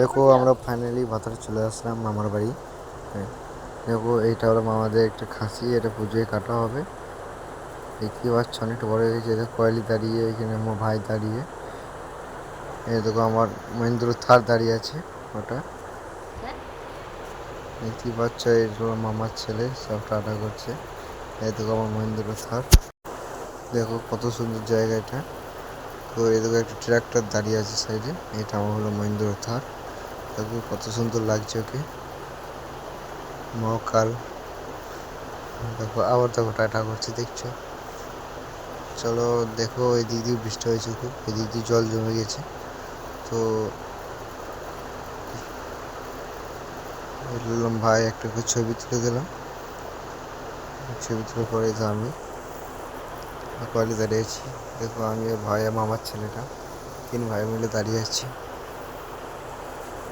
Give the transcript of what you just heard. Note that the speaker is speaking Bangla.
দেখো আমরা ফাইনালি ভাতারে চলে আসলাম মামার বাড়ি। হ্যাঁ, দেখো এইটা হলো মামাদের একটা খাসি, এটা পুজোয় কাটা হবে। দেখতে পাচ্ছ অনেকটা বড় হয়ে গেছে। দেখো কয়েলি দাঁড়িয়ে, এখানে আমার ভাই দাঁড়িয়ে, এই দেখো আমার মহেন্দ্র থার দাঁড়িয়ে আছে ওটা দেখতে পাচ্ছ। এই হলো মামার ছেলে, সব টাটা করছে। এই দেখো আমার মহেন্দ্র থার, দেখো কত সুন্দর জায়গা এটা। তো এই দেখো একটা ট্রাক্টর দাঁড়িয়ে আছে সাইডে, এটা আমার হলো মহেন্দ্র থার। দেখো কত সুন্দর লাগছে ওকে। মহাকাল, দেখো আবার দেখো টাটা করছে, দেখছো। চলো দেখো এই দিক দিয়ে বৃষ্টি হয়েছে খুব, এই দিক দিয়ে জল জমে গেছে। তো বললাম ভাই একটা করে ছবি তুলে দিলাম। ছবি তুলে পরে তো আমি কয়েলে দাঁড়িয়েছি। দেখো আমি আর ভাই আর মামার ছেলেটা, তিন ভাই মিলে দাঁড়িয়ে আছি।